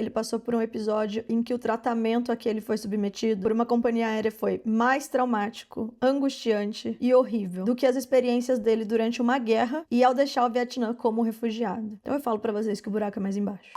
ele passou por um episódio em que o tratamento a que ele foi submetido por uma companhia aérea foi mais traumático, angustiante e horrível do que as experiências dele durante uma guerra e ao deixar o Vietnã como refugiado. Então eu falo pra vocês que o buraco é mais embaixo.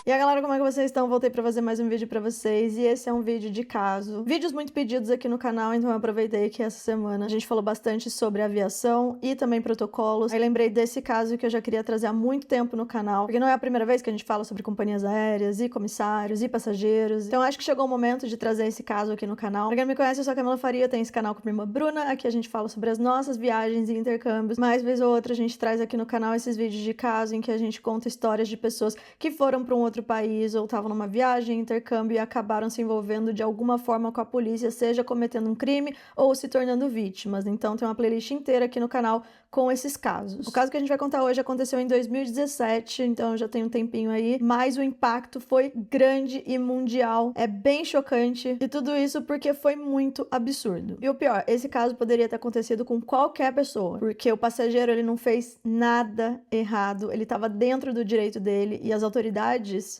E aí, galera, como é que vocês estão? Voltei pra fazer mais um vídeo pra vocês e esse é um vídeo de caso. Vídeos muito pedidos aqui no canal, então eu aproveitei que essa semana a gente falou bastante sobre aviação e também protocolos. Aí lembrei desse caso que eu já queria trazer há muito tempo no canal, porque não é a primeira vez que a gente fala sobre companhias aéreas e comissários e passageiros. Então acho que chegou o momento de trazer esse caso aqui no canal. Pra quem não me conhece, eu sou a Camila Faria, tenho esse canal com minha irmã Bruna. Aqui a gente fala sobre as nossas viagens e intercâmbios. Mais vez ou outra a gente traz aqui no canal esses vídeos de caso em que a gente conta histórias de pessoas que foram pra um outro país ou estavam numa viagem, intercâmbio e acabaram se envolvendo de alguma forma com a polícia, seja cometendo um crime ou se tornando vítimas. Então tem uma playlist inteira aqui no canal com esses casos. O caso que a gente vai contar hoje aconteceu em 2017, então já tem um tempinho aí, mas o impacto foi grande e mundial, é bem chocante e tudo isso porque foi muito absurdo. E o pior, esse caso poderia ter acontecido com qualquer pessoa, porque o passageiro ele não fez nada errado, ele estava dentro do direito dele e as autoridades,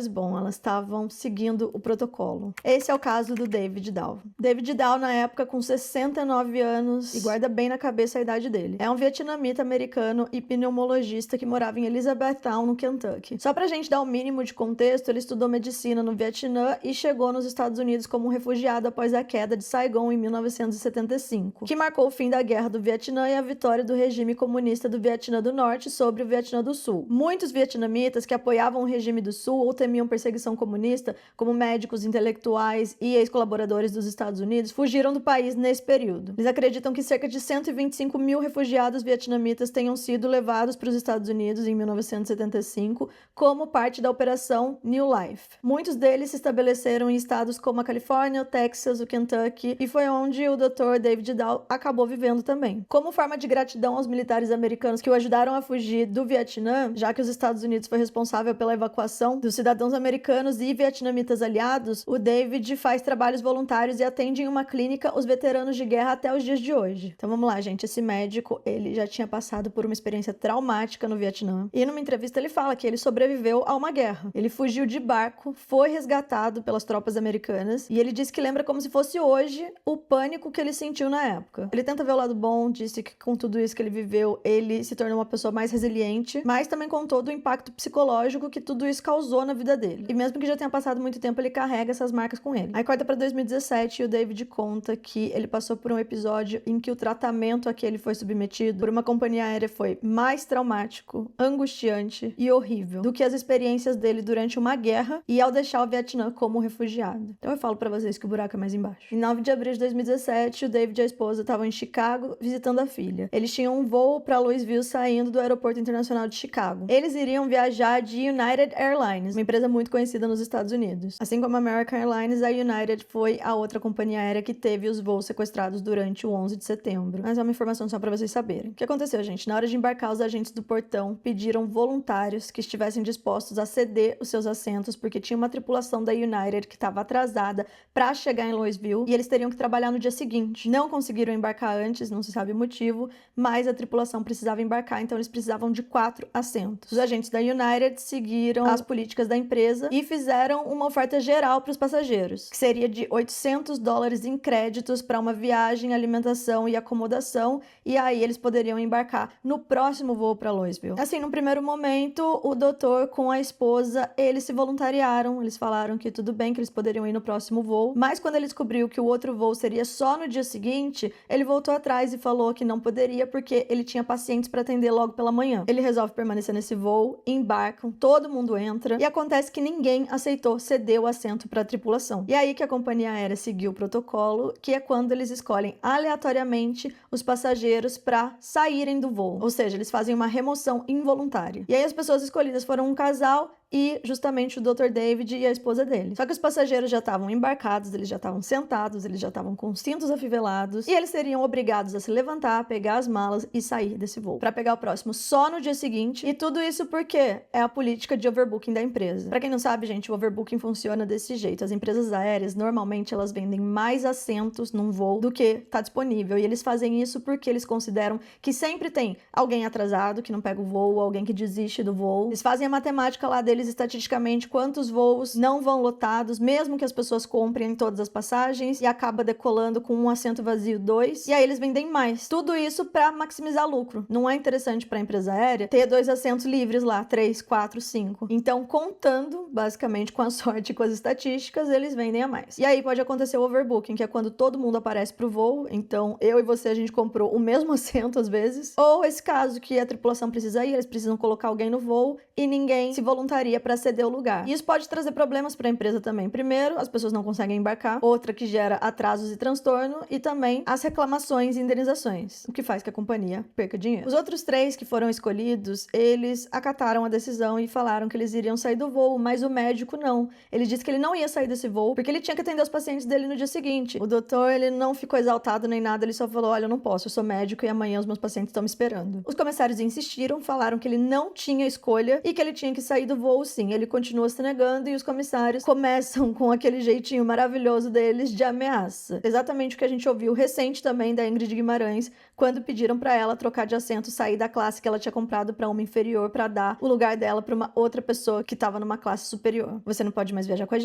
bom, elas estavam seguindo o protocolo. Esse é o caso do David Dahl. David Dahl, na época, com 69 anos, e guarda bem na cabeça a idade dele. É um vietnamita americano e pneumologista que morava em Elizabethtown, no Kentucky. Só pra gente dar o mínimo de contexto, ele estudou medicina no Vietnã e chegou nos Estados Unidos como um refugiado após a queda de Saigon em 1975, que marcou o fim da Guerra do Vietnã e a vitória do regime comunista do Vietnã do Norte sobre o Vietnã do Sul. Muitos vietnamitas que apoiavam o regime do Sul ou temiam perseguição comunista, como médicos, intelectuais e ex-colaboradores dos Estados Unidos, fugiram do país nesse período. Eles acreditam que cerca de 125 mil refugiados vietnamitas tenham sido levados para os Estados Unidos em 1975 como parte da Operação New Life. Muitos deles se estabeleceram em estados como a Califórnia, o Texas, o Kentucky, e foi onde o Dr. David Dahl acabou vivendo também. Como forma de gratidão aos militares americanos que o ajudaram a fugir do Vietnã, já que os Estados Unidos foi responsável pela evacuação dos cidadãos americanos e vietnamitas aliados, o David faz trabalhos voluntários e atende em uma clínica os veteranos de guerra até os dias de hoje. Então vamos lá, gente, esse médico, ele já tinha passado por uma experiência traumática no Vietnã e numa entrevista ele fala que ele sobreviveu a uma guerra. Ele fugiu de barco, foi resgatado pelas tropas americanas e ele disse que lembra como se fosse hoje o pânico que ele sentiu na época. Ele tenta ver o lado bom, disse que com tudo isso que ele viveu, ele se tornou uma pessoa mais resiliente, mas também contou do impacto psicológico que tudo isso causou na vida dele. E mesmo que já tenha passado muito tempo, ele carrega essas marcas com ele. Aí corta pra 2017 e o David conta que ele passou por um episódio em que o tratamento a que ele foi submetido por uma companhia aérea foi mais traumático, angustiante e horrível do que as experiências dele durante uma guerra e ao deixar o Vietnã como refugiado. Então eu falo pra vocês que o buraco é mais embaixo. Em 9 de abril de 2017, o David e a esposa estavam em Chicago visitando a filha. Eles tinham um voo pra Louisville saindo do aeroporto internacional de Chicago. Eles iriam viajar de United Airlines, uma empresa muito conhecida nos Estados Unidos. Assim como a American Airlines, a United foi a outra companhia aérea que teve os voos sequestrados durante o 11 de setembro. Mas é uma informação só pra vocês saberem. O que aconteceu, gente? Na hora de embarcar, os agentes do portão pediram voluntários que estivessem dispostos a ceder os seus assentos, porque tinha uma tripulação da United que estava atrasada pra chegar em Louisville e eles teriam que trabalhar no dia seguinte. Não conseguiram embarcar antes, não se sabe o motivo, mas a tripulação precisava embarcar, então eles precisavam de 4 assentos. Os agentes da United seguiram as políticas da empresa e fizeram uma oferta geral para os passageiros, que seria de $800 em créditos para uma viagem, alimentação e acomodação, e aí eles poderiam embarcar no próximo voo para Louisville. Assim, no primeiro momento, o doutor com a esposa, eles se voluntariaram, eles falaram que tudo bem, que eles poderiam ir no próximo voo, mas quando ele descobriu que o outro voo seria só no dia seguinte, ele voltou atrás e falou que não poderia porque ele tinha pacientes para atender logo pela manhã. Ele resolve permanecer nesse voo, embarcam, todo mundo entra e acontece que ninguém aceitou ceder o assento para a tripulação. E aí que a companhia aérea seguiu o protocolo, que é quando eles escolhem aleatoriamente os passageiros para saírem do voo. Ou seja, eles fazem uma remoção involuntária. E aí as pessoas escolhidas foram um casal e justamente o Dr. David e a esposa dele. Só que os passageiros já estavam embarcados, eles já estavam sentados, eles já estavam com cintos afivelados e eles seriam obrigados a se levantar, pegar as malas e sair desse voo para pegar o próximo só no dia seguinte. E tudo isso porque é a política de overbooking da empresa. Para quem não sabe, gente, o overbooking funciona desse jeito. As empresas aéreas, normalmente, elas vendem mais assentos num voo do que está disponível. E eles fazem isso porque eles consideram que sempre tem alguém atrasado que não pega o voo, alguém que desiste do voo. Eles fazem a matemática lá deles eles estatisticamente quantos voos não vão lotados, mesmo que as pessoas comprem todas as passagens, e acaba decolando com um assento vazio, 2, e aí eles vendem mais. Tudo isso para maximizar lucro. Não é interessante para a empresa aérea ter 2 assentos livres lá, 3, 4, 5. Então, contando basicamente com a sorte e com as estatísticas, eles vendem a mais. E aí pode acontecer o overbooking, que é quando todo mundo aparece pro voo, então eu e você a gente comprou o mesmo assento às vezes, ou esse caso que a tripulação precisa ir, eles precisam colocar alguém no voo e ninguém se voluntaria para ceder o lugar. E isso pode trazer problemas para a empresa também. Primeiro, as pessoas não conseguem embarcar, outra que gera atrasos e transtorno, e também as reclamações e indenizações, o que faz que a companhia perca dinheiro. Os outros 3 que foram escolhidos, eles acataram a decisão e falaram que eles iriam sair do voo, mas o médico não. Ele disse que ele não ia sair desse voo porque ele tinha que atender os pacientes dele no dia seguinte. O doutor, ele não ficou exaltado nem nada, ele só falou: olha, eu não posso, eu sou médico e amanhã os meus pacientes estão me esperando. Os comissários insistiram, falaram que ele não tinha escolha e que ele tinha que sair do voo sim. Ele continua se negando e os comissários começam com aquele jeitinho maravilhoso deles de ameaça. Exatamente o que a gente ouviu recente também da Ingrid Guimarães, quando pediram para ela trocar de assento, sair da classe que ela tinha comprado para uma inferior para dar o lugar dela para uma outra pessoa que estava numa classe superior. Você não pode mais viajar com a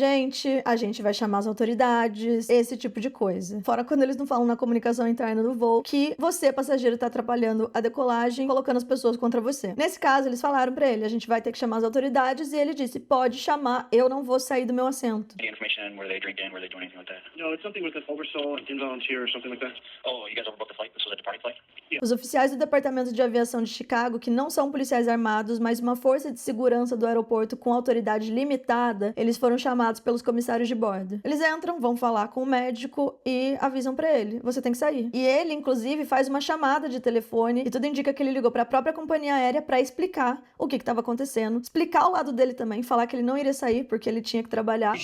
gente vai chamar as autoridades, esse tipo de coisa. Fora quando eles não falam na comunicação interna do voo que você, passageiro, tá atrapalhando a decolagem, colocando as pessoas contra você. Nesse caso, eles falaram para ele: a gente vai ter que chamar as autoridades, e ele disse: pode chamar, eu não vou sair do meu assento. Os oficiais do Departamento de Aviação de Chicago, que não são policiais armados, mas uma força de segurança do aeroporto com autoridade limitada, eles foram chamados pelos comissários de bordo. Eles entram, vão falar com o médico e avisam pra ele: você tem que sair. E ele, inclusive, faz uma chamada de telefone e tudo indica que ele ligou pra própria companhia aérea pra explicar o que estava acontecendo, explicar o lado dele também, falar que ele não iria sair porque ele tinha que trabalhar.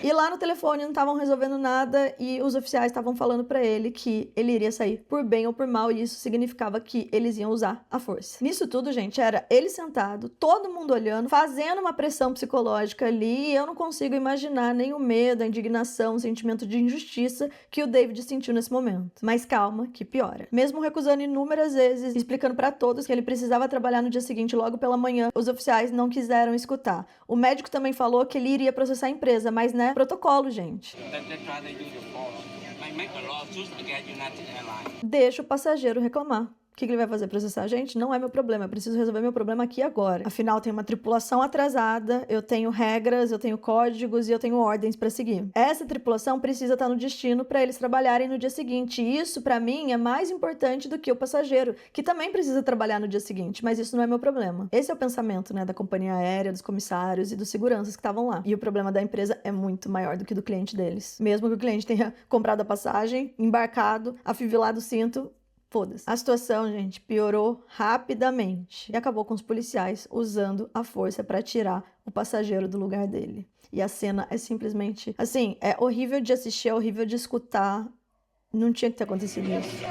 E lá no telefone não estavam resolvendo nada e os oficiais estavam falando pra ele que ele iria sair por bem ou por mal, e isso significava que eles iam usar a força. Nisso tudo, gente, era ele sentado, todo mundo olhando, fazendo uma pressão psicológica ali, e eu não consigo imaginar nem o medo, a indignação, o sentimento de injustiça que o David sentiu nesse momento. Mas calma, que piora. Mesmo recusando inúmeras vezes, explicando pra todos que ele precisava trabalhar no dia seguinte logo pela manhã, os oficiais não quiseram escutar. O médico também falou que ele iria processar a empresa, mas né, protocolo, gente. Deixa o passageiro reclamar. O que ele vai fazer? Processar a gente? Não é meu problema, eu preciso resolver meu problema aqui agora. Afinal, tem uma tripulação atrasada, eu tenho regras, eu tenho códigos e eu tenho ordens para seguir. Essa tripulação precisa estar no destino para eles trabalharem no dia seguinte. E isso, para mim, é mais importante do que o passageiro, que também precisa trabalhar no dia seguinte, mas isso não é meu problema. Esse é o pensamento, né, da companhia aérea, dos comissários e dos seguranças que estavam lá. E o problema da empresa é muito maior do que do cliente deles. Mesmo que o cliente tenha comprado a passagem, embarcado, afivelado o cinto, foda-se. A situação, gente, piorou rapidamente e acabou com os policiais usando a força para tirar o passageiro do lugar dele. E a cena é simplesmente, assim, é horrível de assistir, é horrível de escutar. Não tinha que ter acontecido isso.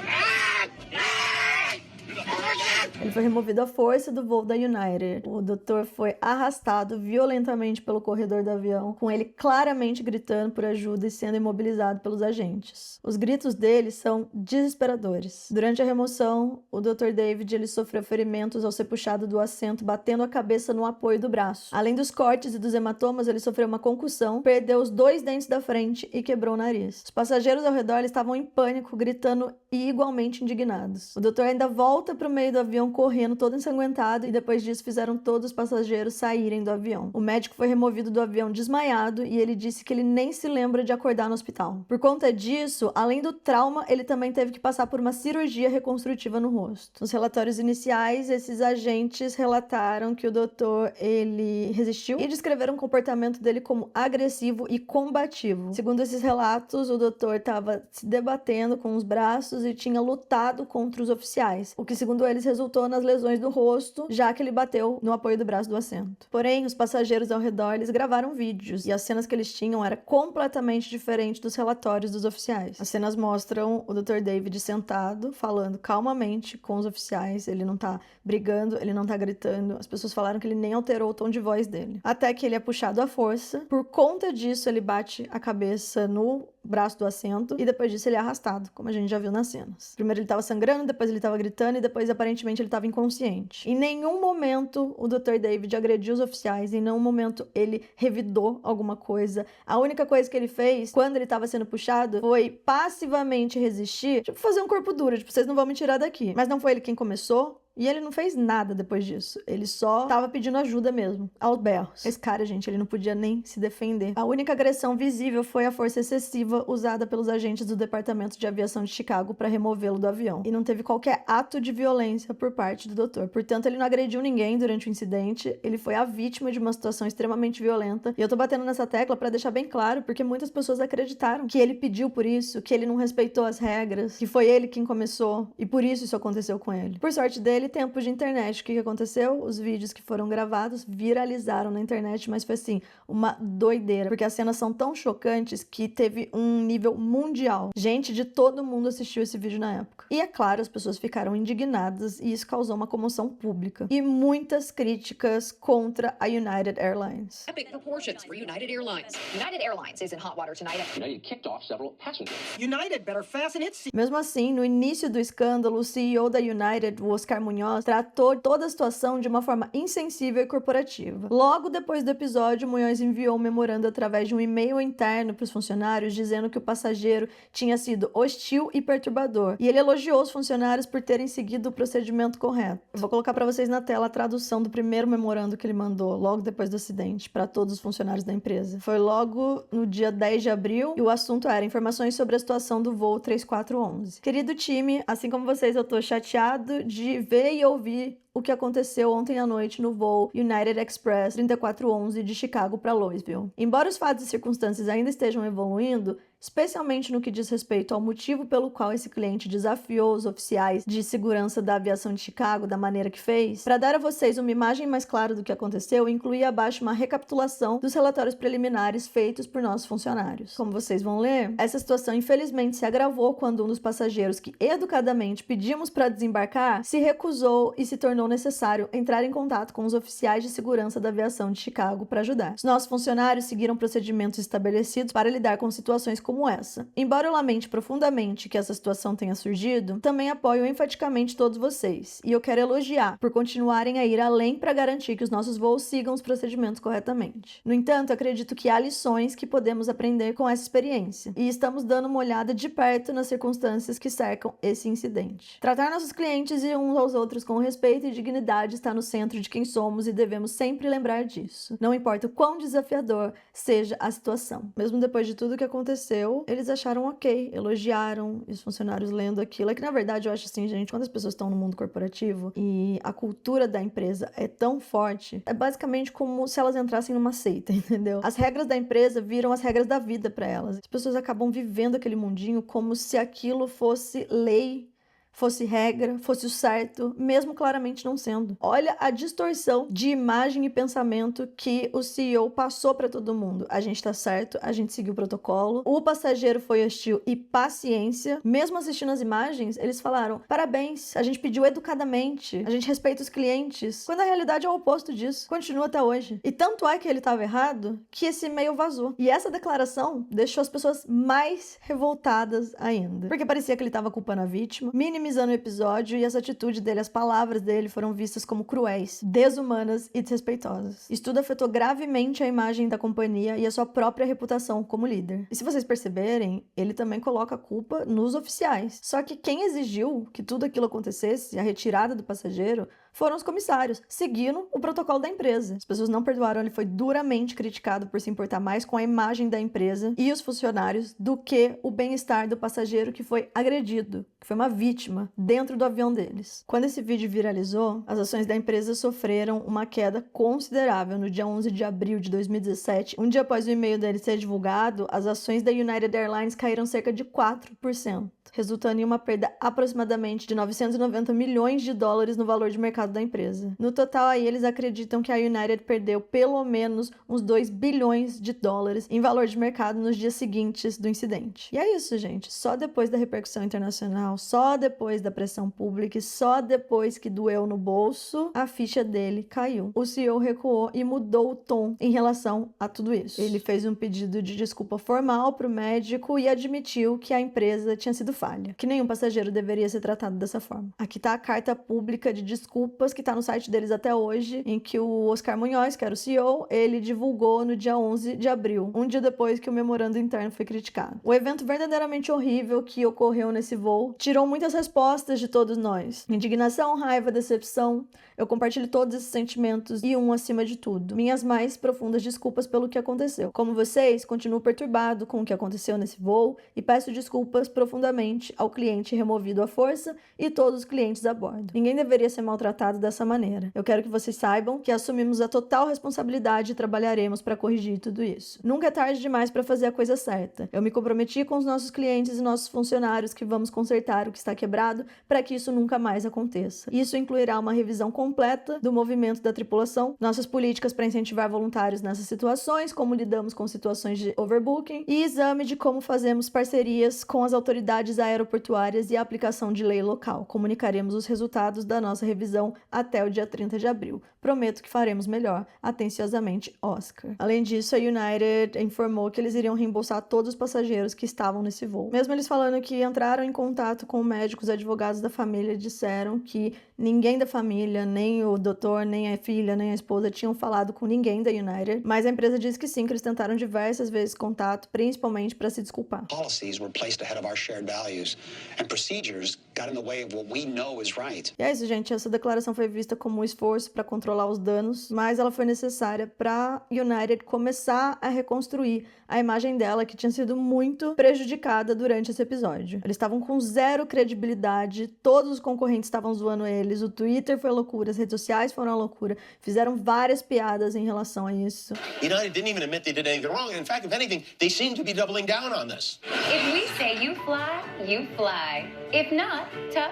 Ele foi removido à força do voo da United. O doutor foi arrastado violentamente pelo corredor do avião, com ele claramente gritando por ajuda e sendo imobilizado pelos agentes. Os gritos dele são desesperadores. Durante a remoção, o Dr. David ele sofreu ferimentos ao ser puxado do assento, batendo a cabeça no apoio do braço. Além dos cortes e dos hematomas, ele sofreu uma concussão, perdeu os 2 dentes da frente e quebrou o nariz. Os passageiros ao redor estavam em pânico, gritando e igualmente indignados. O doutor ainda volta para o meio do avião correndo todo ensanguentado e depois disso fizeram todos os passageiros saírem do avião. O médico foi removido do avião desmaiado e ele disse que ele nem se lembra de acordar no hospital. Por conta disso, além do trauma, ele também teve que passar por uma cirurgia reconstrutiva no rosto. Nos relatórios iniciais, esses agentes relataram que o doutor ele resistiu e descreveram o comportamento dele como agressivo e combativo. Segundo esses relatos, o doutor estava se debatendo com os braços e tinha lutado contra os oficiais, o que segundo eles resultou resultou nas lesões do rosto, já que ele bateu no apoio do braço do assento. Porém, os passageiros ao redor, eles gravaram vídeos, e as cenas que eles tinham era completamente diferente dos relatórios dos oficiais. As cenas mostram o Dr. David sentado, falando calmamente com os oficiais, ele não tá brigando, ele não tá gritando. As pessoas falaram que ele nem alterou o tom de voz dele. Até que ele é puxado à força. Por conta disso, ele bate a cabeça no braço do assento e depois disso ele é arrastado, como a gente já viu nas cenas. Primeiro ele tava sangrando, depois ele tava gritando e depois aparentemente ele tava inconsciente. Em nenhum momento o Dr. David agrediu os oficiais, em nenhum momento ele revidou alguma coisa. A única coisa que ele fez quando ele tava sendo puxado foi passivamente resistir, tipo fazer um corpo duro, tipo, vocês não vão me tirar daqui. Mas não foi ele quem começou. E ele não fez nada depois disso. Ele só tava pedindo ajuda mesmo, aos berros. Esse cara, gente, ele não podia nem se defender. A única agressão visível foi a força excessiva usada pelos agentes do Departamento de Aviação de Chicago para removê-lo do avião. E não teve qualquer ato de violência por parte do doutor. Portanto, ele não agrediu ninguém durante o incidente. Ele foi a vítima de uma situação extremamente violenta. E eu tô batendo nessa tecla para deixar bem claro, porque muitas pessoas acreditaram que ele pediu por isso, que ele não respeitou as regras, que foi ele quem começou e por isso aconteceu com ele. Por sorte dele, tempos de internet. O que aconteceu? Os vídeos que foram gravados viralizaram na internet, mas foi assim, uma doideira, porque as cenas são tão chocantes que teve um nível mundial. Gente de todo mundo assistiu esse vídeo na época. E é claro, as pessoas ficaram indignadas e isso causou uma comoção pública. E muitas críticas contra a United Airlines. Epic proportions for United Airlines. United Airlines is in hot water tonight. United kicked off several passengers. United better fasten its seat. Mesmo assim, no início do escândalo, o CEO da United, o Oscar Munoz, tratou toda a situação de uma forma insensível e corporativa. Logo depois do episódio, Munhoz enviou um memorando através de um e-mail interno para os funcionários dizendo que o passageiro tinha sido hostil e perturbador. E ele elogiou os funcionários por terem seguido o procedimento correto. Eu vou colocar para vocês na tela a tradução do primeiro memorando que ele mandou logo depois do acidente para todos os funcionários da empresa. Foi logo no dia 10 de abril e o assunto era informações sobre a situação do voo 3411. Querido time, assim como vocês, eu tô chateado de ver e ouvir o que aconteceu ontem à noite no voo United Express 3411 de Chicago para Louisville. Embora os fatos e circunstâncias ainda estejam evoluindo, especialmente no que diz respeito ao motivo pelo qual esse cliente desafiou os oficiais de segurança da aviação de Chicago da maneira que fez, para dar a vocês uma imagem mais clara do que aconteceu, incluí abaixo uma recapitulação dos relatórios preliminares feitos por nossos funcionários. Como vocês vão ler, essa situação infelizmente se agravou quando um dos passageiros que educadamente pedimos para desembarcar se recusou e se tornou necessário entrar em contato com os oficiais de segurança da aviação de Chicago para ajudar. Os nossos funcionários seguiram procedimentos estabelecidos para lidar com situações como essa. Embora eu lamente profundamente que essa situação tenha surgido, também apoio enfaticamente todos vocês, e eu quero elogiar por continuarem a ir além para garantir que os nossos voos sigam os procedimentos corretamente. No entanto, acredito que há lições que podemos aprender com essa experiência, e estamos dando uma olhada de perto nas circunstâncias que cercam esse incidente. Tratar nossos clientes e uns aos outros com respeito e dignidade está no centro de quem somos e devemos sempre lembrar disso. Não importa o quão desafiador seja a situação. Mesmo depois de tudo que aconteceu, eles acharam ok, elogiaram, e os funcionários lendo aquilo. É que na verdade eu acho assim, gente, quando as pessoas estão no mundo corporativo e a cultura da empresa é tão forte, é basicamente como se elas entrassem numa seita, entendeu? As regras da empresa viram as regras da vida para elas. As pessoas acabam vivendo aquele mundinho como se aquilo fosse lei, fosse regra, fosse o certo, mesmo claramente não sendo. Olha a distorção de imagem e pensamento que o CEO passou para todo mundo. A gente tá certo, a gente seguiu o protocolo, o passageiro foi hostil e paciência. Mesmo assistindo as imagens, eles falaram, parabéns, a gente pediu educadamente, a gente respeita os clientes, quando a realidade é o oposto disso. Continua até hoje. E tanto é que ele estava errado, que esse e-mail vazou. E essa declaração deixou as pessoas mais revoltadas ainda. Porque parecia que ele estava culpando a vítima, minimizando o episódio, e essa atitude dele, as palavras dele foram vistas como cruéis, desumanas e desrespeitosas. Isso tudo afetou gravemente a imagem da companhia e a sua própria reputação como líder. E se vocês perceberem, ele também coloca a culpa nos oficiais. Só que quem exigiu que tudo aquilo acontecesse, a retirada do passageiro, foram os comissários, seguindo o protocolo da empresa. As pessoas não perdoaram, ele foi duramente criticado por se importar mais com a imagem da empresa e os funcionários do que o bem-estar do passageiro que foi agredido, que foi uma vítima dentro do avião deles. Quando esse vídeo viralizou, as ações da empresa sofreram uma queda considerável. No dia 11 de abril de 2017, um dia após o e-mail dele ser divulgado, as ações da United Airlines caíram cerca de 4%, resultando em uma perda aproximadamente de 990 milhões de dólares no valor de mercado da empresa. No total, aí, eles acreditam que a United perdeu pelo menos uns 2 bilhões de dólares em valor de mercado nos dias seguintes do incidente. E é isso, gente. Só depois da repercussão internacional, só depois da pressão pública e só depois que doeu no bolso, a ficha dele caiu. O CEO recuou e mudou o tom em relação a tudo isso. Ele fez um pedido de desculpa formal para o médico e admitiu que a empresa tinha sido falha, que nenhum passageiro deveria ser tratado dessa forma. Aqui tá a carta pública de desculpas que tá no site deles até hoje, em que o Oscar Munhoz, que era o CEO, ele divulgou no dia 11 de abril, um dia depois que o memorando interno foi criticado. O evento verdadeiramente horrível que ocorreu nesse voo tirou muitas respostas de todos nós. Indignação, raiva, decepção. Eu compartilho todos esses sentimentos e acima de tudo, minhas mais profundas desculpas pelo que aconteceu. Como vocês, continuo perturbado com o que aconteceu nesse voo e peço desculpas profundamente ao cliente removido à força e todos os clientes a bordo. Ninguém deveria ser maltratado dessa maneira. Eu quero que vocês saibam que assumimos a total responsabilidade e trabalharemos para corrigir tudo isso. Nunca é tarde demais para fazer a coisa certa. Eu me comprometi com os nossos clientes e nossos funcionários que vamos consertar o que está quebrado para que isso nunca mais aconteça. Isso incluirá uma revisão completa do movimento da tripulação, nossas políticas para incentivar voluntários nessas situações, como lidamos com situações de overbooking e exame de como fazemos parcerias com as autoridades aeroportuárias e a aplicação de lei local. Comunicaremos os resultados da nossa revisão até o dia 30 de abril. Prometo que faremos melhor. Atenciosamente, Oscar. Além disso, a United informou que eles iriam reembolsar todos os passageiros que estavam nesse voo. Mesmo eles falando que entraram em contato com médicos, advogados da família disseram que ninguém da família, nem o doutor, nem a filha, nem a esposa tinham falado com ninguém da United, mas a empresa diz que sim, que eles tentaram diversas vezes contato, principalmente para se desculpar. Policies were placed ahead of our shared values, and procedures got in the way of what we know is right. E é isso, gente. Essa declaração foi vista como um esforço para controlar os danos, mas ela foi necessária para United começar a reconstruir a imagem dela, que tinha sido muito prejudicada durante esse episódio. Eles estavam com zero credibilidade, todos os concorrentes estavam zoando eles, o Twitter foi loucura, as redes sociais foram uma loucura, fizeram várias piadas em relação a isso. United didn't even admit they did anything wrong. In fact, if anything, they seem to be doubling down on this. If we say you fly, you fly. If not, tough.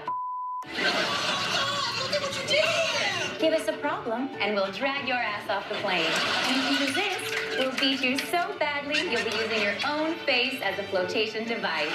Look at what you did! Give us a problem, and we'll drag your ass off the plane. And if you resist, we'll beat you so badly you'll be using your own face as a flotation device.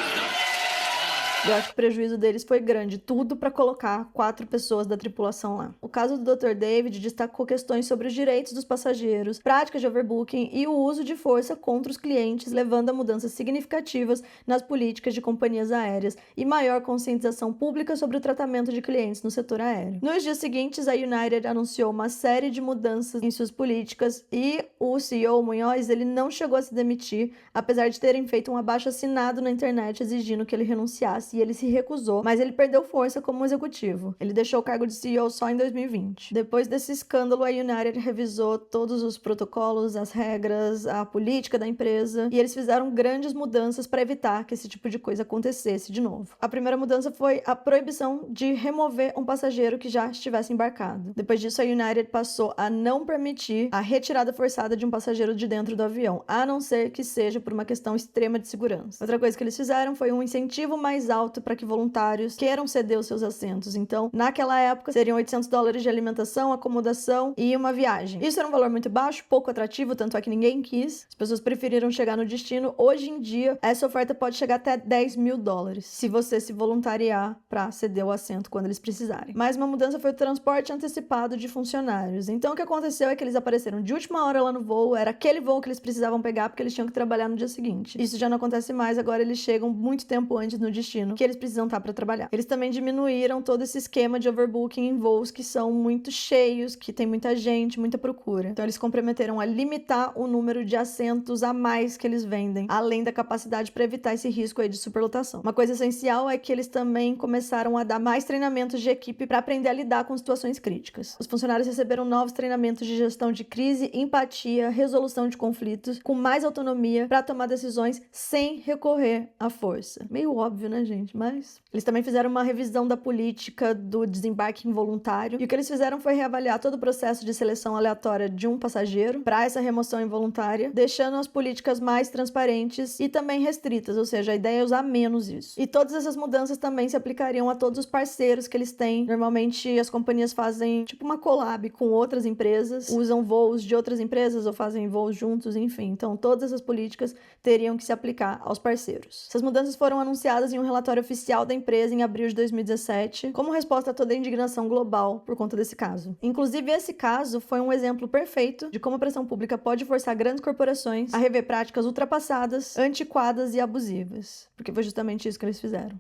Eu acho que o prejuízo deles foi grande, tudo para colocar 4 pessoas da tripulação lá. O caso do Dr. David destacou questões sobre os direitos dos passageiros, práticas de overbooking e o uso de força contra os clientes, levando a mudanças significativas nas políticas de companhias aéreas e maior conscientização pública sobre o tratamento de clientes no setor aéreo. Nos dias seguintes, a United anunciou uma série de mudanças em suas políticas e o CEO Munhoz, ele não chegou a se demitir, apesar de terem feito um abaixo-assinado na internet exigindo que ele renunciasse, e ele se recusou, mas ele perdeu força como executivo. Ele deixou o cargo de CEO só em 2020. Depois desse escândalo, a United revisou todos os protocolos, as regras, a política da empresa, e eles fizeram grandes mudanças para evitar que esse tipo de coisa acontecesse de novo. A primeira mudança foi a proibição de remover um passageiro que já estivesse embarcado. Depois disso, a United passou a não permitir a retirada forçada de um passageiro de dentro do avião, a não ser que seja por uma questão extrema de segurança. Outra coisa que eles fizeram foi um incentivo mais alto para que voluntários queiram ceder os seus assentos. Então, naquela época, seriam $800 de alimentação, acomodação e uma viagem. Isso era um valor muito baixo, pouco atrativo, tanto é que ninguém quis. As pessoas preferiram chegar no destino. Hoje em dia, essa oferta pode chegar até $10 mil, se você se voluntariar para ceder o assento quando eles precisarem. Mais uma mudança foi o transporte antecipado de funcionários. Então, o que aconteceu é que eles apareceram de última hora lá no voo, era aquele voo que eles precisavam pegar porque eles tinham que trabalhar no dia seguinte. Isso já não acontece mais, agora eles chegam muito tempo antes no destino que eles precisam estar para trabalhar. Eles também diminuíram todo esse esquema de overbooking em voos que são muito cheios, que tem muita gente, muita procura. Então eles comprometeram a limitar o número de assentos a mais que eles vendem, além da capacidade para evitar esse risco aí de superlotação. Uma coisa essencial é que eles também começaram a dar mais treinamentos de equipe para aprender a lidar com situações críticas. Os funcionários receberam novos treinamentos de gestão de crise, empatia, resolução de conflitos, com mais autonomia para tomar decisões sem recorrer à força. Meio óbvio, né, gente? gente? Mas eles também fizeram uma revisão da política do desembarque involuntário. E o que eles fizeram foi reavaliar todo o processo de seleção aleatória de um passageiro para essa remoção involuntária, deixando as políticas mais transparentes e também restritas, ou seja, a ideia é usar menos isso. E todas essas mudanças também se aplicariam a todos os parceiros que eles têm. Normalmente as companhias fazem tipo uma collab com outras empresas, usam voos de outras empresas ou fazem voos juntos, enfim. Então todas essas políticas teriam que se aplicar aos parceiros. Essas mudanças foram anunciadas em um relatório oficial da empresa em abril de 2017, como resposta a toda a indignação global por conta desse caso. Inclusive, esse caso foi um exemplo perfeito de como a pressão pública pode forçar grandes corporações a rever práticas ultrapassadas, antiquadas e abusivas, porque foi justamente isso que eles fizeram.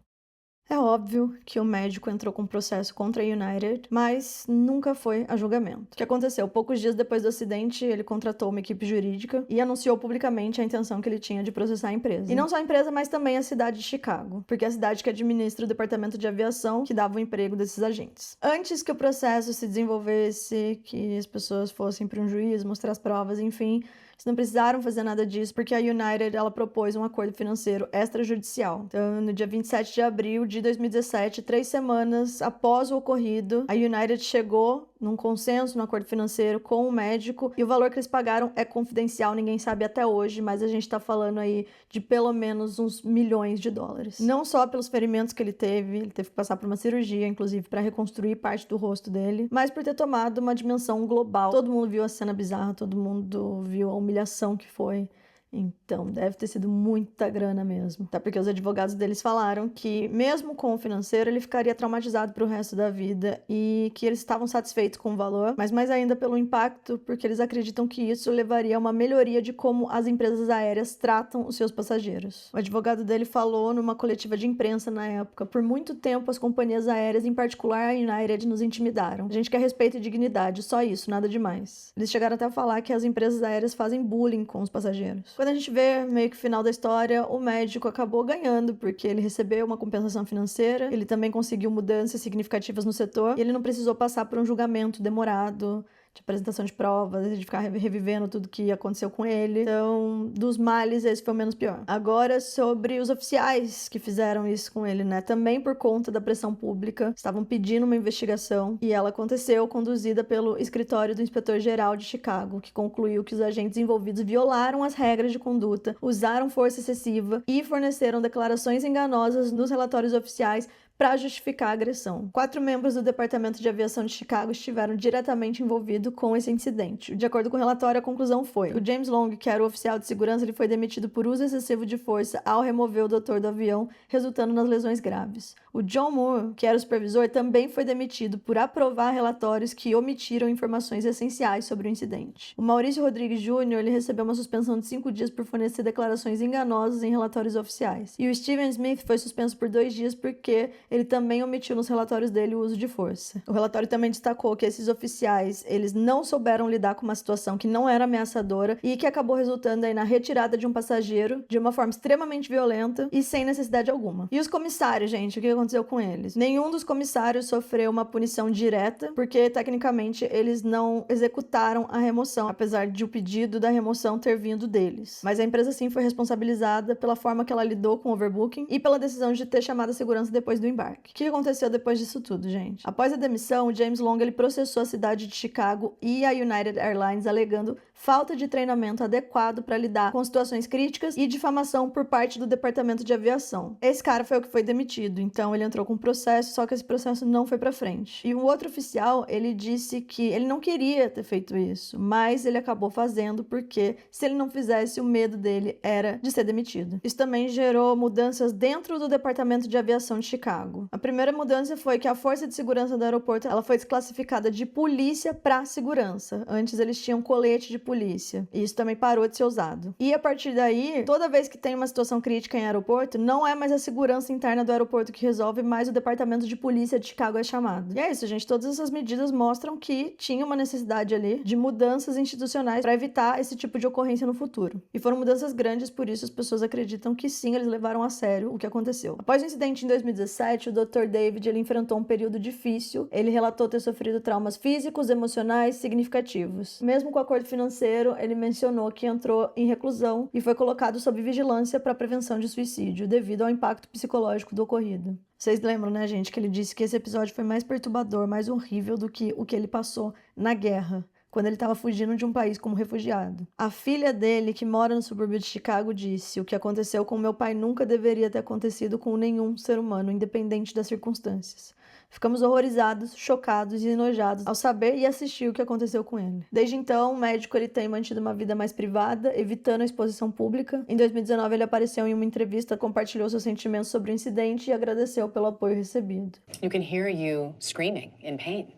É óbvio que o médico entrou com processo contra a United, mas nunca foi a julgamento. O que aconteceu? Poucos dias depois do acidente, ele contratou uma equipe jurídica e anunciou publicamente a intenção que ele tinha de processar a empresa. E não só a empresa, mas também a cidade de Chicago, porque é a cidade que administra o departamento de aviação que dava o emprego desses agentes. Antes que o processo se desenvolvesse, que as pessoas fossem para um juiz, mostrar as provas, enfim, eles não precisaram fazer nada disso, porque a United, ela propôs um acordo financeiro extrajudicial. Então, no dia 27 de abril de 2017, 3 semanas após o ocorrido, a United chegou num consenso, num acordo financeiro com o médico, e o valor que eles pagaram é confidencial, ninguém sabe até hoje, mas a gente tá falando aí de pelo menos uns milhões de dólares. Não só pelos ferimentos que ele teve que passar por uma cirurgia, inclusive, para reconstruir parte do rosto dele, mas por ter tomado uma dimensão global. Todo mundo viu a cena bizarra, todo mundo viu a humilhação que foi. Então, deve ter sido muita grana mesmo. Até porque os advogados deles falaram que, mesmo com o financeiro, ele ficaria traumatizado pro resto da vida e que eles estavam satisfeitos com o valor, mas mais ainda pelo impacto, porque eles acreditam que isso levaria a uma melhoria de como as empresas aéreas tratam os seus passageiros. O advogado dele falou numa coletiva de imprensa na época: por muito tempo as companhias aéreas, em particular a United, nos intimidaram. A gente quer respeito e dignidade, só isso, nada demais. Eles chegaram até a falar que as empresas aéreas fazem bullying com os passageiros. Quando a gente vê meio que o final da história, o médico acabou ganhando, porque ele recebeu uma compensação financeira, ele também conseguiu mudanças significativas no setor, e ele não precisou passar por um julgamento demorado, de apresentação de provas, de ficar revivendo tudo que aconteceu com ele. Então, dos males, esse foi o menos pior. Agora, sobre os oficiais que fizeram isso com ele, né? Também por conta da pressão pública, estavam pedindo uma investigação, e ela aconteceu, conduzida pelo escritório do inspetor-geral de Chicago, que concluiu que os agentes envolvidos violaram as regras de conduta, usaram força excessiva e forneceram declarações enganosas nos relatórios oficiais para justificar a agressão. 4 membros do Departamento de Aviação de Chicago estiveram diretamente envolvidos com esse incidente. De acordo com o relatório, a conclusão foi: o James Long, que era o oficial de segurança, ele foi demitido por uso excessivo de força ao remover o doutor do avião, resultando nas lesões graves. O John Moore, que era o supervisor, também foi demitido por aprovar relatórios que omitiram informações essenciais sobre o incidente. O Maurício Rodrigues Jr., ele recebeu uma suspensão de 5 dias por fornecer declarações enganosas em relatórios oficiais. E o Steven Smith foi suspenso por 2 dias porque ele também omitiu nos relatórios dele o uso de força. O relatório também destacou que esses oficiais, eles não souberam lidar com uma situação que não era ameaçadora e que acabou resultando aí na retirada de um passageiro de uma forma extremamente violenta e sem necessidade alguma. E os comissários, gente, o que aconteceu com eles? Nenhum dos comissários sofreu uma punição direta, porque tecnicamente eles não executaram a remoção, apesar de o pedido da remoção ter vindo deles. Mas a empresa sim foi responsabilizada pela forma que ela lidou com o overbooking e pela decisão de ter chamado a segurança depois do embarque. O que aconteceu depois disso tudo, gente? Após a demissão, o James Long ele processou a cidade de Chicago e a United Airlines, alegando falta de treinamento adequado para lidar com situações críticas e difamação por parte do departamento de aviação. Esse cara foi o que foi demitido, então ele entrou com um processo, só que esse processo não foi para frente. E um outro oficial, ele disse que ele não queria ter feito isso, mas ele acabou fazendo porque se ele não fizesse, o medo dele era de ser demitido. Isso também gerou mudanças dentro do departamento de aviação de Chicago. A primeira mudança foi que a força de segurança do aeroporto, ela foi desclassificada de polícia para segurança. Antes eles tinham colete de polícia. E isso também parou de ser usado. E a partir daí, toda vez que tem uma situação crítica em aeroporto, não é mais a segurança interna do aeroporto que resolve, mas o departamento de polícia de Chicago é chamado. E é isso, gente. Todas essas medidas mostram que tinha uma necessidade ali de mudanças institucionais para evitar esse tipo de ocorrência no futuro. E foram mudanças grandes, por isso as pessoas acreditam que sim, eles levaram a sério o que aconteceu. Após o incidente em 2017, 2017, o Dr. David ele enfrentou um período difícil. Ele relatou ter sofrido traumas físicos, emocionais significativos. Mesmo com o acordo financeiro, ele mencionou que entrou em reclusão e foi colocado sob vigilância para prevenção de suicídio, devido ao impacto psicológico do ocorrido. Vocês lembram, né, gente, que ele disse que esse episódio foi mais perturbador, mais horrível do que o que ele passou na guerra, quando ele estava fugindo de um país como refugiado. A filha dele, que mora no subúrbio de Chicago, disse: "O que aconteceu com meu pai nunca deveria ter acontecido com nenhum ser humano, independente das circunstâncias. Ficamos horrorizados, chocados e enojados ao saber e assistir o que aconteceu com ele." Desde então, o médico ele tem mantido uma vida mais privada, evitando a exposição pública. Em 2019, ele apareceu em uma entrevista, compartilhou seus sentimentos sobre o incidente e agradeceu pelo apoio recebido. You can hear you screaming in pain.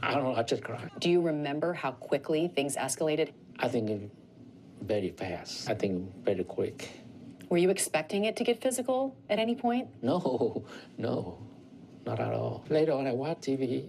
I don't know, I just cried. Do you remember how quickly things escalated? I think very fast. I think very quick. Were you expecting it to get physical at any point? No, not at all. Later on, I watch TV.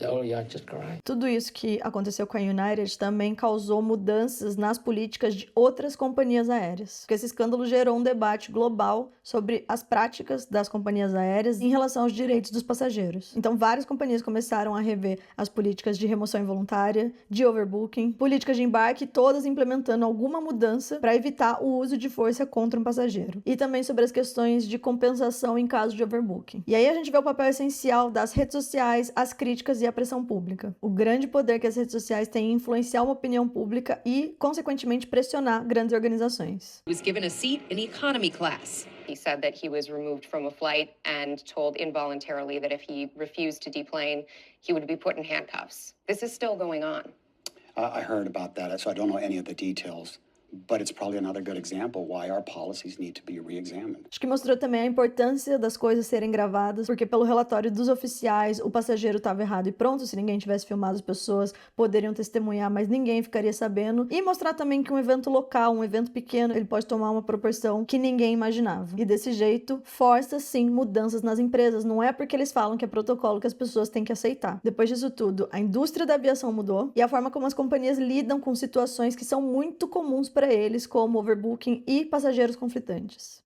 Oh, yeah, I just cried. Tudo isso que aconteceu com a United também causou mudanças nas políticas de outras companhias aéreas, porque esse escândalo gerou um debate global sobre as práticas das companhias aéreas em relação aos direitos dos passageiros. Então, várias companhias começaram a rever as políticas de remoção involuntária, de overbooking, políticas de embarque, todas implementando alguma mudança para evitar o uso de força contra um passageiro. E também sobre as questões de compensação em caso de overbooking. E aí a gente vê o papel essencial das redes sociais, as críticas e a pressão pública. O grande poder que as redes sociais têm em influenciar uma opinião pública e, consequentemente, pressionar grandes organizações. He was given a seat in economy class. He said that he was removed from a flight and told involuntarily that if he refused to deplane, he would be put in handcuffs. This is still going on. I heard about that, so I don't know any of the details. But it's probably another good example why our policies need to be re-examined. Acho que mostrou também a importância das coisas serem gravadas, porque pelo relatório dos oficiais, o passageiro estava errado e pronto, se ninguém tivesse filmado, as pessoas poderiam testemunhar, mas ninguém ficaria sabendo. E mostrar também que um evento local, um evento pequeno, ele pode tomar uma proporção que ninguém imaginava. E desse jeito, força sim mudanças nas empresas. Não é porque eles falam que é protocolo que as pessoas têm que aceitar. Depois disso tudo, a indústria da aviação mudou e a forma como as companhias lidam com situações que são muito comuns para eles, como overbooking e passageiros conflitantes.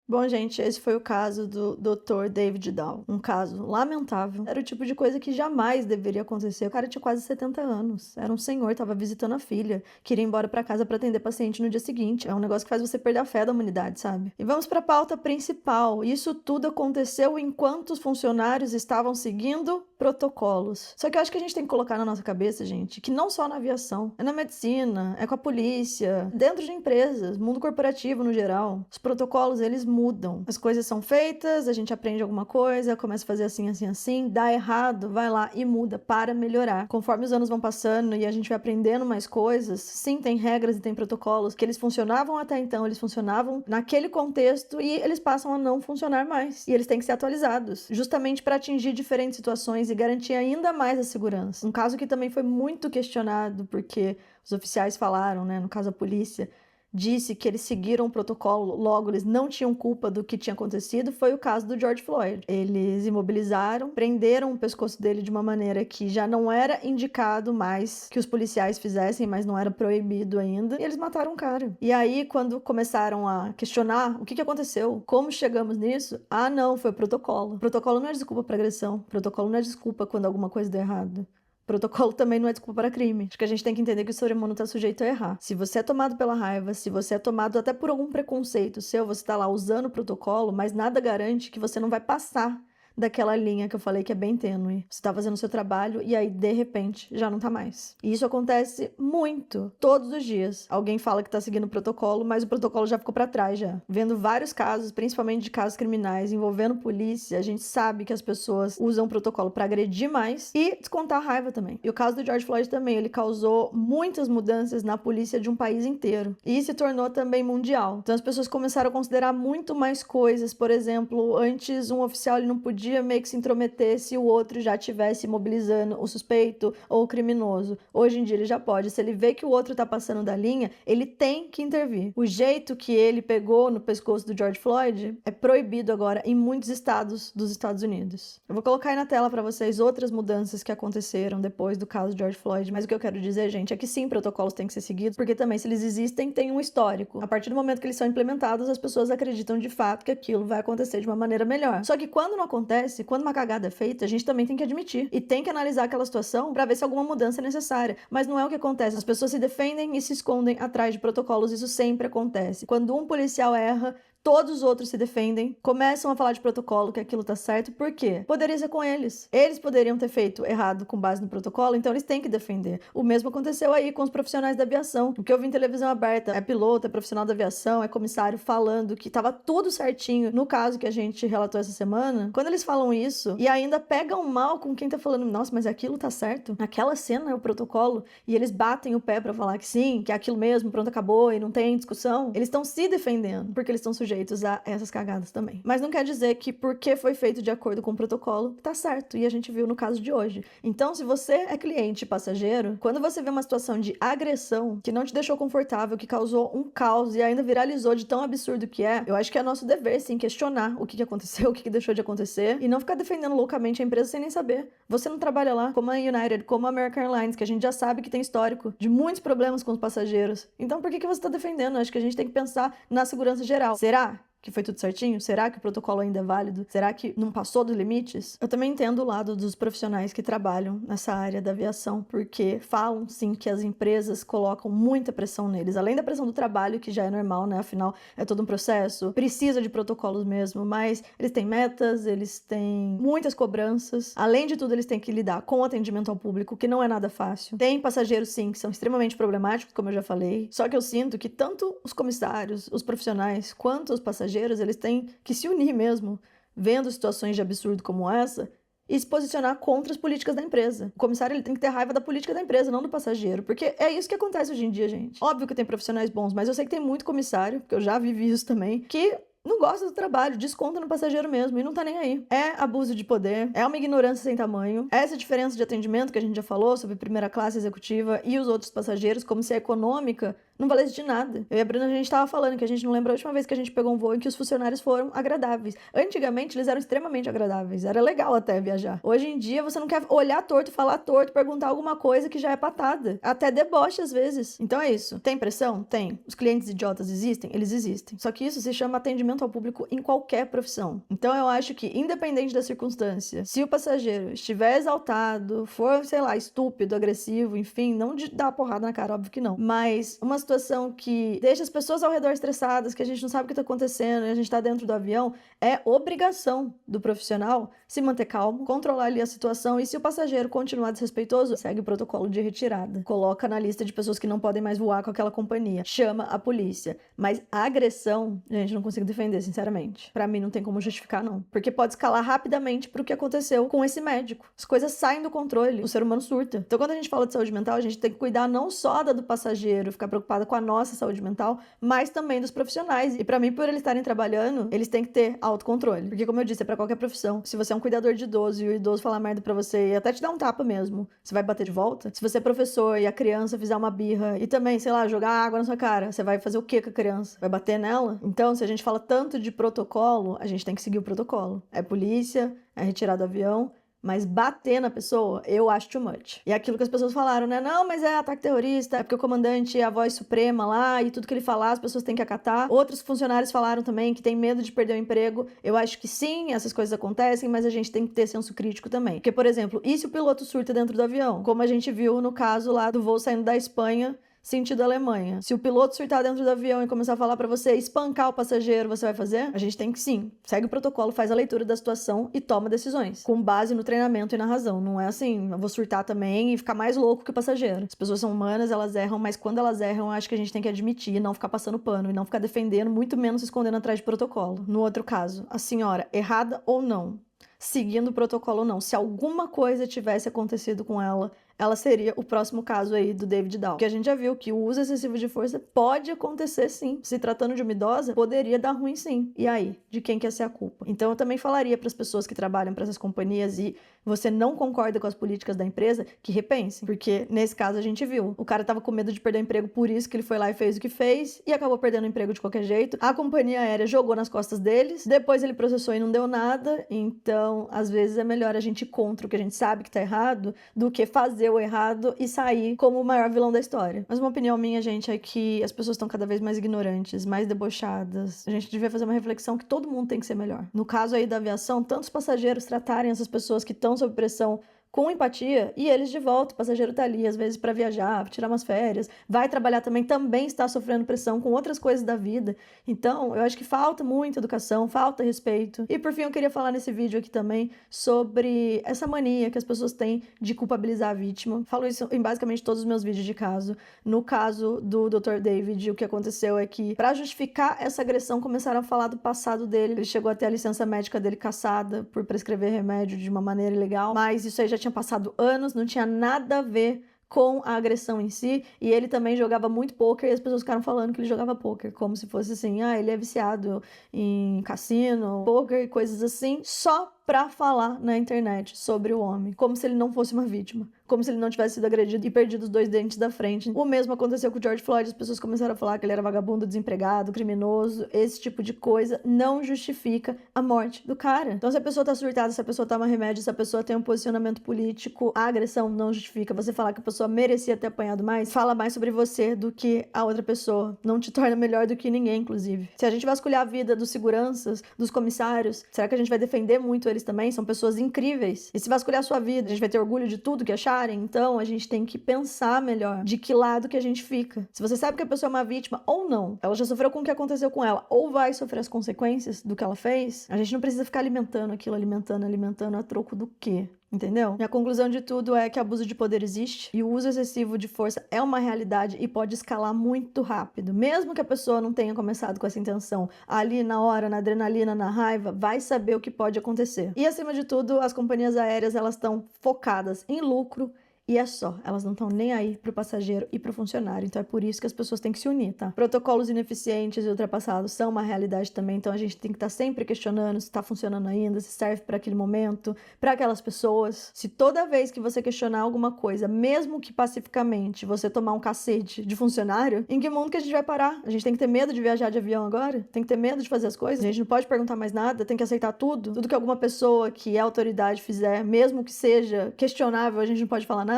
Bom, gente, esse foi o caso do Dr. David Dow. Um caso lamentável. Era o tipo de coisa que jamais deveria acontecer. O cara tinha quase 70 anos. Era um senhor, estava visitando a filha. Queria ir embora para casa para atender paciente no dia seguinte. É um negócio que faz você perder a fé da humanidade, sabe? E vamos para a pauta principal. Isso tudo aconteceu enquanto os funcionários estavam seguindo protocolos. Só que eu acho que a gente tem que colocar na nossa cabeça, gente, que não só na aviação, é na medicina, é com a polícia, dentro de empresas, mundo corporativo no geral. Os protocolos, eles mudam. As coisas são feitas, a gente aprende alguma coisa, começa a fazer assim, assim, assim, dá errado, vai lá e muda para melhorar. Conforme os anos vão passando e a gente vai aprendendo mais coisas, sim, tem regras e tem protocolos que eles funcionavam até então, eles funcionavam naquele contexto e eles passam a não funcionar mais. E eles têm que ser atualizados, justamente para atingir diferentes situações e garantir ainda mais a segurança. Um caso que também foi muito questionado, porque os oficiais falaram, né, no caso a polícia, disse que eles seguiram o protocolo, logo eles não tinham culpa do que tinha acontecido, foi o caso do George Floyd. Eles imobilizaram, prenderam o pescoço dele de uma maneira que já não era indicado mais que os policiais fizessem, mas não era proibido ainda, e eles mataram o cara. E aí, quando começaram a questionar o que aconteceu, como chegamos nisso, não, foi o protocolo. O protocolo não é desculpa para agressão, o protocolo não é desculpa quando alguma coisa deu errado. Protocolo também não é desculpa para crime. Acho que a gente tem que entender que o ser humano está sujeito a errar. Se você é tomado pela raiva, se você é tomado até por algum preconceito seu, você está lá usando o protocolo, mas nada garante que você não vai passar daquela linha que eu falei que é bem tênue. Você tá fazendo o seu trabalho e aí, de repente, já não tá mais. E isso acontece muito, todos os dias. Alguém fala que tá seguindo o protocolo, mas o protocolo já ficou pra trás já. Vendo vários casos, principalmente de casos criminais envolvendo polícia, a gente sabe que as pessoas usam o protocolo pra agredir mais e descontar a raiva também. E o caso do George Floyd também, ele causou muitas mudanças na polícia de um país inteiro. E se tornou também mundial. Então as pessoas começaram a considerar muito mais coisas. Por exemplo, antes um oficial ele não podia podia meio que se intrometer se o outro já estivesse mobilizando o suspeito ou o criminoso. Hoje em dia ele já pode. Se ele vê que o outro tá passando da linha, ele tem que intervir. O jeito que ele pegou no pescoço do George Floyd é proibido agora em muitos estados dos Estados Unidos. Eu vou colocar aí na tela para vocês outras mudanças que aconteceram depois do caso de George Floyd, mas o que eu quero dizer, gente, é que sim, protocolos têm que ser seguidos, porque também se eles existem, tem um histórico. A partir do momento que eles são implementados, as pessoas acreditam de fato que aquilo vai acontecer de uma maneira melhor. Só que quando não acontece, quando uma cagada é feita, a gente também tem que admitir e tem que analisar aquela situação para ver se alguma mudança é necessária. Mas não é o que acontece. As pessoas se defendem e se escondem atrás de protocolos. Isso sempre acontece. Quando um policial erra, todos os outros se defendem, começam a falar de protocolo, que aquilo tá certo. Por quê? Poderia ser com eles. Eles poderiam ter feito errado com base no protocolo, então eles têm que defender. O mesmo aconteceu aí com os profissionais da aviação. O que eu vi em televisão aberta é piloto, é profissional da aviação, é comissário falando que tava tudo certinho no caso que a gente relatou essa semana. Quando eles falam isso e ainda pegam mal com quem tá falando, nossa, mas aquilo tá certo? Naquela cena é o protocolo, e eles batem o pé pra falar que sim, que é aquilo mesmo, pronto, acabou e não tem discussão. Eles estão se defendendo, porque eles estão sujeitos a essas cagadas também. Mas não quer dizer que porque foi feito de acordo com o protocolo, tá certo. E a gente viu no caso de hoje. Então, se você é cliente e passageiro, quando você vê uma situação de agressão que não te deixou confortável, que causou um caos e ainda viralizou de tão absurdo que é, eu acho que é nosso dever, sim, questionar o que aconteceu, o que deixou de acontecer, e não ficar defendendo loucamente a empresa sem nem saber. Você não trabalha lá, como a United, como a American Airlines, que a gente já sabe que tem histórico de muitos problemas com os passageiros. Então, por que você tá defendendo? Acho que a gente tem que pensar na segurança geral. Será que foi tudo certinho? Será que o protocolo ainda é válido? Será que não passou dos limites? Eu também entendo o lado dos profissionais que trabalham nessa área da aviação, porque falam sim que as empresas colocam muita pressão neles, além da pressão do trabalho, que já é normal, né? Afinal, é todo um processo, precisa de protocolos mesmo, mas eles têm metas, eles têm muitas cobranças. Além de tudo, eles têm que lidar com o atendimento ao público, que não é nada fácil. Tem passageiros, sim, que são extremamente problemáticos, como eu já falei, só que eu sinto que tanto os comissários, os profissionais, quanto os passageiros, eles têm que se unir mesmo, vendo situações de absurdo como essa, e se posicionar contra as políticas da empresa. O comissário, ele tem que ter raiva da política da empresa, não do passageiro, porque é isso que acontece hoje em dia, gente. Óbvio que tem profissionais bons, mas eu sei que tem muito comissário, porque eu já vivi isso também, que não gosta do trabalho, desconta no passageiro mesmo e não tá nem aí. É abuso de poder, é uma ignorância sem tamanho, essa diferença de atendimento que a gente já falou sobre primeira classe executiva e os outros passageiros, como se a econômica não valesse de nada. Eu e a Bruna, a gente tava falando que a gente não lembra a última vez que a gente pegou um voo em que os funcionários foram agradáveis. Antigamente, eles eram extremamente agradáveis. Era legal até viajar. Hoje em dia, você não quer olhar torto, falar torto, perguntar alguma coisa que já é patada. Até deboche, às vezes. Então é isso. Tem pressão? Tem. Os clientes idiotas existem? Eles existem. Só que isso se chama atendimento ao público em qualquer profissão. Então eu acho que, independente da circunstância, se o passageiro estiver exaltado, for, sei lá, estúpido, agressivo, enfim, não de dar porrada na cara, óbvio que não. Mas uma situação que deixa as pessoas ao redor estressadas, que a gente não sabe o que tá acontecendo e a gente tá dentro do avião, é obrigação do profissional se manter calmo, controlar ali a situação, e se o passageiro continuar desrespeitoso, segue o protocolo de retirada. Coloca na lista de pessoas que não podem mais voar com aquela companhia. Chama a polícia. Mas a agressão, gente, não consigo defender, sinceramente. Pra mim não tem como justificar, não. Porque pode escalar rapidamente pro que aconteceu com esse médico. As coisas saem do controle, o ser humano surta. Então quando a gente fala de saúde mental, a gente tem que cuidar não só da do passageiro, ficar preocupada com a nossa saúde mental, mas também dos profissionais. E pra mim, por eles estarem trabalhando, eles têm que ter autocontrole. Porque, como eu disse, é pra qualquer profissão. Se você é um cuidador de idoso e o idoso falar merda pra você e até te dar um tapa mesmo, você vai bater de volta? Se você é professor e a criança fizer uma birra e também, sei lá, jogar água na sua cara, você vai fazer o que com a criança? Vai bater nela? Então, se a gente fala tanto de protocolo, a gente tem que seguir o protocolo. É polícia, é retirar do avião, mas bater na pessoa, eu acho too much. E aquilo que as pessoas falaram, né? Não, mas é ataque terrorista, é porque o comandante é a voz suprema lá e tudo que ele falar as pessoas têm que acatar. Outros funcionários falaram também que tem medo de perder o emprego. Eu acho que sim, essas coisas acontecem, mas a gente tem que ter senso crítico também. Porque, por exemplo, e se o piloto surta dentro do avião? Como a gente viu no caso lá do voo saindo da Espanha, sentido Alemanha. Se o piloto surtar dentro do avião e começar a falar pra você espancar o passageiro, você vai fazer? A gente tem que sim. Segue o protocolo, faz a leitura da situação e toma decisões. Com base no treinamento e na razão. Não é assim, eu vou surtar também e ficar mais louco que o passageiro. As pessoas são humanas, elas erram, mas quando elas erram, eu acho que a gente tem que admitir e não ficar passando pano e não ficar defendendo, muito menos se escondendo atrás de protocolo. No outro caso, a senhora, errada ou não, seguindo o protocolo ou não, se alguma coisa tivesse acontecido com ela, ela seria o próximo caso aí do David Dahl. Que a gente já viu que o uso excessivo de força pode acontecer sim. Se tratando de uma idosa, poderia dar ruim sim. E aí? De quem quer ser a culpa? Então eu também falaria para as pessoas que trabalham para essas companhias e você não concorda com as políticas da empresa, que repensem. Porque nesse caso a gente viu. O cara tava com medo de perder o emprego, por isso que ele foi lá e fez o que fez e acabou perdendo o emprego de qualquer jeito. A companhia aérea jogou nas costas deles, depois ele processou e não deu nada. Então, às vezes é melhor a gente ir contra o que a gente sabe que tá errado do que fazer o errado e sair como o maior vilão da história. Mas uma opinião minha, gente, é que as pessoas estão cada vez mais ignorantes, mais debochadas. A gente devia fazer uma reflexão que todo mundo tem que ser melhor. No caso aí da aviação, tantos passageiros tratarem essas pessoas que estão sob pressão com empatia, e eles de volta, o passageiro tá ali, às vezes para viajar, pra tirar umas férias, vai trabalhar também está sofrendo pressão com outras coisas da vida. Então, eu acho que falta muita educação, falta respeito. E por fim, eu queria falar nesse vídeo aqui também sobre essa mania que as pessoas têm de culpabilizar a vítima. Falo isso em basicamente todos os meus vídeos de caso. No caso do Dr. David, o que aconteceu é que, para justificar essa agressão, começaram a falar do passado dele. Ele chegou a ter a licença médica dele cassada por prescrever remédio de uma maneira ilegal, mas isso aí já tinha passado anos, não tinha nada a ver com a agressão em si, e ele também jogava muito pôquer, e as pessoas ficaram falando que ele jogava pôquer, como se fosse assim, ele é viciado em cassino, pôquer e coisas assim, só pra falar na internet sobre o homem, como se ele não fosse uma vítima, como se ele não tivesse sido agredido e perdido os 2 dentes da frente. O mesmo aconteceu com o George Floyd, as pessoas começaram a falar que ele era vagabundo, desempregado, criminoso, esse tipo de coisa não justifica a morte do cara. Então, se a pessoa tá surtada, se a pessoa toma remédio, se a pessoa tem um posicionamento político, a agressão não justifica. Você falar que a pessoa merecia ter apanhado mais, fala mais sobre você do que a outra pessoa. Não te torna melhor do que ninguém, inclusive. Se a gente vasculhar a vida dos seguranças, dos comissários, será que a gente vai defender muito eles também? São pessoas incríveis. E se vasculhar a sua vida, a gente vai ter orgulho de tudo que acharem? Então, a gente tem que pensar melhor de que lado que a gente fica. Se você sabe que a pessoa é uma vítima ou não, ela já sofreu com o que aconteceu com ela, ou vai sofrer as consequências do que ela fez, a gente não precisa ficar alimentando aquilo, alimentando a troco do quê? Entendeu? E a conclusão de tudo é que abuso de poder existe e o uso excessivo de força é uma realidade e pode escalar muito rápido. Mesmo que a pessoa não tenha começado com essa intenção, ali na hora, na adrenalina, na raiva, vai saber o que pode acontecer. E acima de tudo, as companhias aéreas, elas estão focadas em lucro. E é só, elas não estão nem aí pro passageiro e pro funcionário. Então é por isso que as pessoas têm que se unir, tá? Protocolos ineficientes e ultrapassados são uma realidade também. Então a gente tem que estar sempre questionando se tá funcionando ainda, se serve para aquele momento, para aquelas pessoas. Se toda vez que você questionar alguma coisa, mesmo que pacificamente, você tomar um cacete de funcionário, em que mundo que a gente vai parar? A gente tem que ter medo de viajar de avião agora? Tem que ter medo de fazer as coisas? A gente não pode perguntar mais nada? Tem que aceitar tudo? Tudo que alguma pessoa que é autoridade fizer, mesmo que seja questionável, a gente não pode falar nada?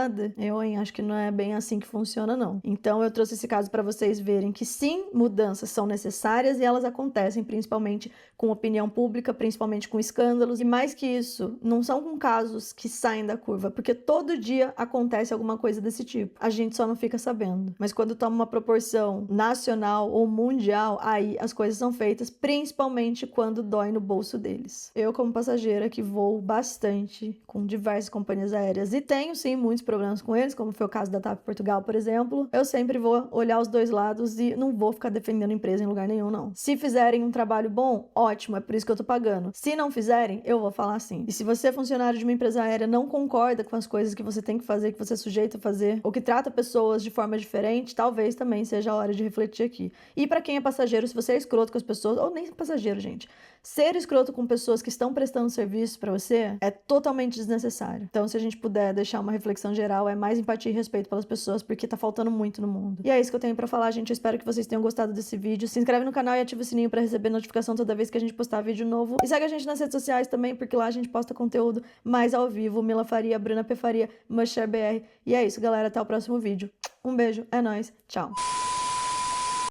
Acho que não é bem assim que funciona, não. Então, eu trouxe esse caso para vocês verem que sim, mudanças são necessárias e elas acontecem principalmente com opinião pública, principalmente com escândalos. E mais que isso, não são com casos que saem da curva, porque todo dia acontece alguma coisa desse tipo. A gente só não fica sabendo. Mas quando toma uma proporção nacional ou mundial, aí as coisas são feitas, principalmente quando dói no bolso deles. Eu, como passageira que voo bastante com diversas companhias aéreas e tenho sim muitos problemas com eles, como foi o caso da TAP Portugal, por exemplo, eu sempre vou olhar os dois lados e não vou ficar defendendo a empresa em lugar nenhum, não. Se fizerem um trabalho bom, ótimo, é por isso que eu tô pagando. Se não fizerem, eu vou falar assim. E se você é funcionário de uma empresa aérea, não concorda com as coisas que você tem que fazer, que você é sujeito a fazer, ou que trata pessoas de forma diferente, talvez também seja a hora de refletir aqui. E pra quem é passageiro, se você é escroto com as pessoas, ou nem passageiro, gente, ser escroto com pessoas que estão prestando serviço pra você é totalmente desnecessário. Então, se a gente puder deixar uma reflexão geral, é mais empatia e respeito pelas pessoas, porque tá faltando muito no mundo. E é isso que eu tenho pra falar, gente. Eu espero que vocês tenham gostado desse vídeo. Se inscreve no canal e ativa o sininho pra receber notificação toda vez que a gente postar vídeo novo. E segue a gente nas redes sociais também, porque lá a gente posta conteúdo mais ao vivo. Mila Faria, Bruna P. Faria, MushShareBR. E é isso, galera. Até o próximo vídeo. Um beijo, é nóis. Tchau.